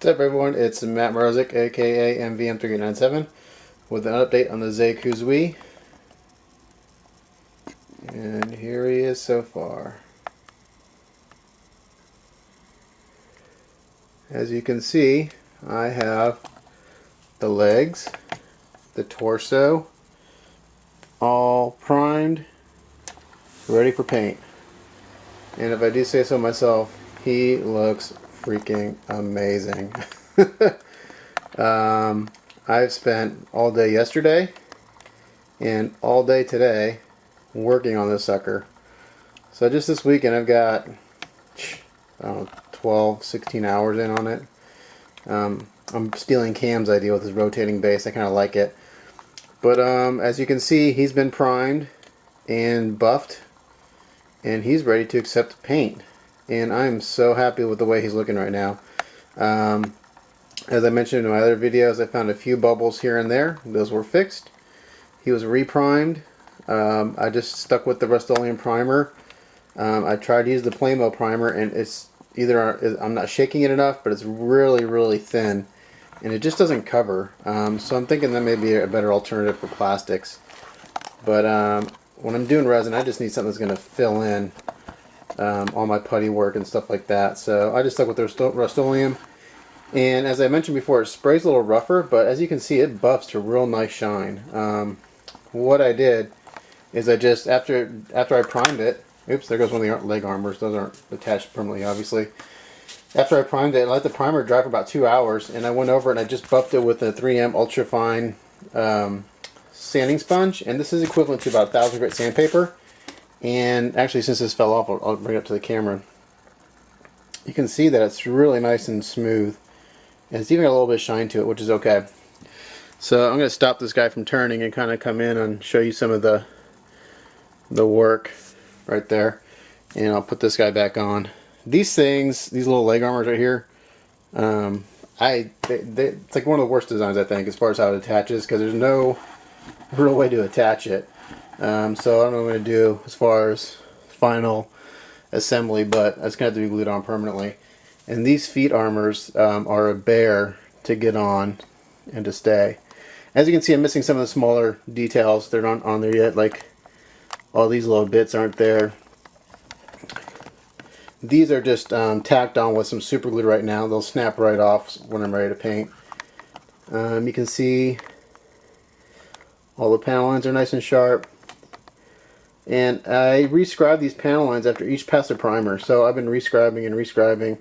What's up, everyone? It's Matt Mrozik, aka MVM3897, with an update on the Xeku-Zwei. And here he is so far. As you can see, I have the legs, the torso, all primed, ready for paint. And if I do say so myself, he looks freaking amazing. I've spent all day yesterday and all day today working on this sucker. So just this weekend I've got, I don't know, 12, 16 hours in on it. I'm stealing Cam's idea with his rotating base. I kind of like it. But as you can see, he's been primed and buffed, and he's ready to accept paint. And I'm so happy with the way he's looking right now. As I mentioned in my other videos, I found a few bubbles here and there. Those were fixed. He was reprimed. I just stuck with the Rustolium primer. I tried to use the Plamo primer, and it's either I'm not shaking it enough, but it's really, really thin, and it just doesn't cover. So I'm thinking that may be a better alternative for plastics. But when I'm doing resin, I just need something that's going to fill in all my putty work and stuff like that. So I just stuck with the Rustolium. And as I mentioned before, it sprays a little rougher, but as you can see, it buffs to a real nice shine. What I did is I just, after I primed it, oops, there goes one of the leg armors. Those aren't attached permanently, obviously. After I primed it, I let the primer dry for about 2 hours, and I went over and I just buffed it with a 3M ultra fine sanding sponge, and this is equivalent to about 1,000 grit sandpaper. And actually, since this fell off, I'll bring it up to the camera. You can see that it's really nice and smooth, and it's even got a little bit of shine to it, which is okay. So I'm going to stop this guy from turning and kind of come in and show you some of the work right there. And I'll put this guy back on. These things, these little leg armors right here, it's like one of the worst designs, I think, as far as how it attaches, because there's no real way to attach it. So I don't know what I'm going to do as far as final assembly, but it's going to have to be glued on permanently. And these feet armors are a bear to get on and to stay. As you can see, I'm missing some of the smaller details. They're not on there yet, like all these little bits aren't there. These are just tacked on with some super glue right now. They'll snap right off when I'm ready to paint. You can see all the panel lines are nice and sharp. And I rescribed these panel lines after each pass of primer. So I've been rescribing and rescribing.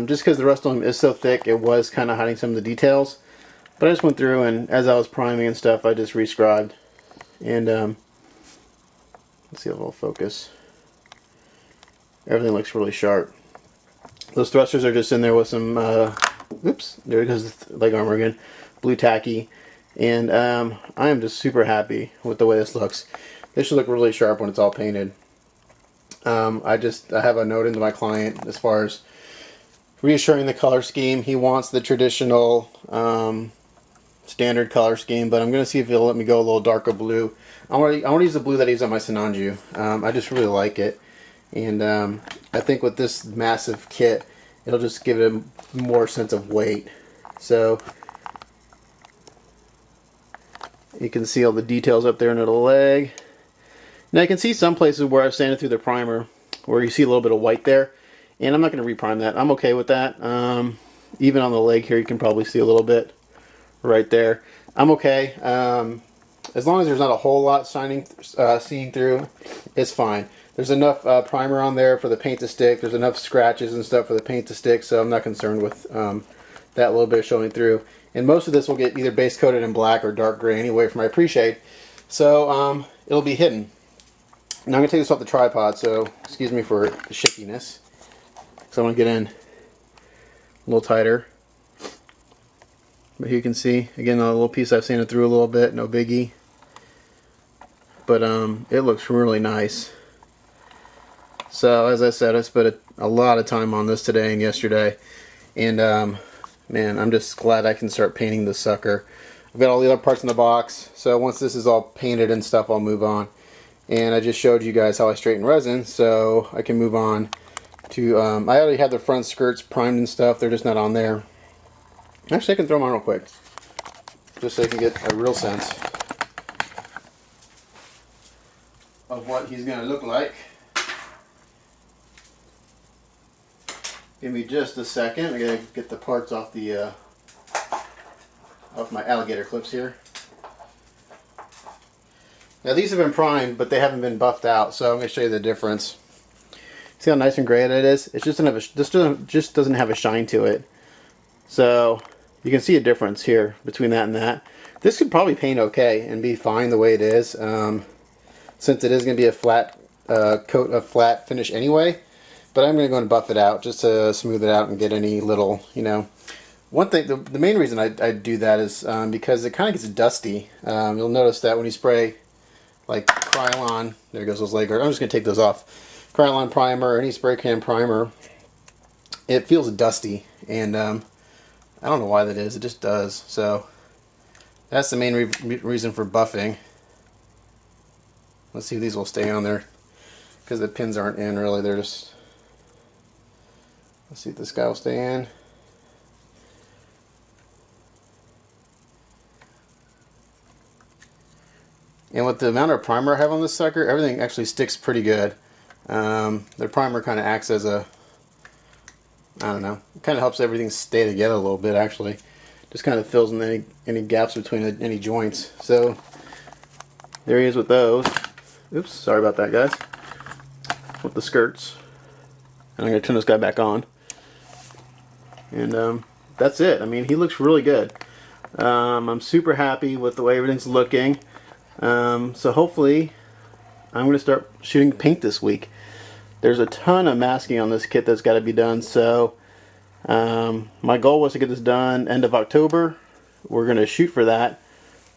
Just because the Rustolium is so thick, it was kind of hiding some of the details. But I just went through, and as I was priming and stuff, I just rescribed. And let's see if it'll focus. Everything looks really sharp. Those thrusters are just in there with some, oops, there it goes, the leg armor again, blue tacky. And I am just super happy with the way this looks. This should look really sharp when it's all painted. I have a note into my client as far as reassuring the color scheme. He wants the traditional standard color scheme, but I'm going to see if he'll let me go a little darker blue. I want to use the blue that I use on my Sinanju. I just really like it. And I think with this massive kit, it'll just give it a more sense of weight. So you can see all the details up there under the leg. Now I can see some places where I've sanded through the primer where you see a little bit of white there, and I'm not going to reprime that. I'm okay with that. Even on the leg here, you can probably see a little bit right there. I'm okay. As long as there's not a whole lot seeing through, it's fine. There's enough primer on there for the paint to stick. There's enough scratches and stuff for the paint to stick, so I'm not concerned with that little bit showing through. And most of this will get either base coated in black or dark gray anyway for my pre-shade, so it'll be hidden. Now I'm going to take this off the tripod, so excuse me for the shakiness, because I want to get in a little tighter. But here you can see, again, a little piece I've sanded through a little bit, no biggie. But it looks really nice. So as I said, I spent a lot of time on this today and yesterday, and man, I'm just glad I can start painting this sucker. I've got all the other parts in the box, so once this is all painted and stuff, I'll move on. And I just showed you guys how I straighten resin, so I can move on to, I already had the front skirts primed and stuff, they're just not on there. Actually, I can throw them on real quick, just so you can get a real sense of what he's going to look like. Give me just a second. I gotta get the parts off the off my alligator clips here. Now these have been primed, but they haven't been buffed out, so I'm going to show you the difference. See how nice and gray that is? It just doesn't have a shine to it. So you can see a difference here between that and that. This could probably paint okay and be fine the way it is, since it is going to be a flat coat of flat finish anyway. But I'm going to go and buff it out just to smooth it out and get any little, you know. One thing, the main reason I do that is because it kind of gets dusty. You'll notice that when you spray like Krylon, there goes those leg guards. I'm just going to take those off. Krylon primer or any spray can primer, it feels dusty, and I don't know why that is. It just does. So that's the main reason for buffing. Let's see if these will stay on there, because the pins aren't in really. They're just. Let's see if this guy will stay in. And with the amount of primer I have on this sucker, everything actually sticks pretty good. The primer kind of acts as a, I don't know, it kind of helps everything stay together a little bit actually. Just kind of fills in any gaps between any joints. So there he is with those. Oops, sorry about that, guys. With the skirts. And I'm going to turn this guy back on. And that's it. I mean, he looks really good. I'm super happy with the way everything's looking. So hopefully I'm going to start shooting paint this week. There's a ton of masking on this kit that's got to be done. So my goal was to get this done end of October. We're going to shoot for that.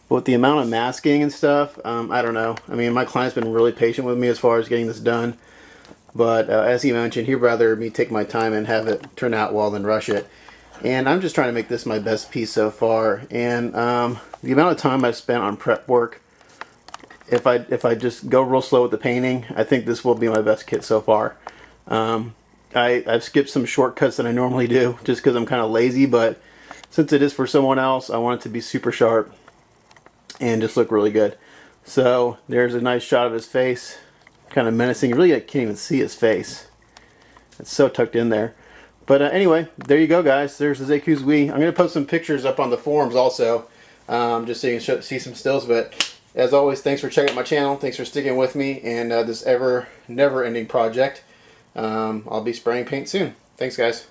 But with the amount of masking and stuff, I don't know. I mean, my client's been really patient with me as far as getting this done. But as he mentioned, he'd rather me take my time and have it turn out well than rush it. And I'm just trying to make this my best piece so far. And the amount of time I've spent on prep work, if I just go real slow with the painting, I think this will be my best kit so far. I've skipped some shortcuts that I normally do just because I'm kind of lazy, but since it is for someone else, I want it to be super sharp and just look really good. So there's a nice shot of his face, kind of menacing. You really can't even see his face. It's so tucked in there. But anyway, there you go, guys. There's the Xeku-Zwei. I'm going to post some pictures up on the forums also, just so you can see some stills. But as always, thanks for checking out my channel. Thanks for sticking with me and this never-ending project. I'll be spraying paint soon. Thanks, guys.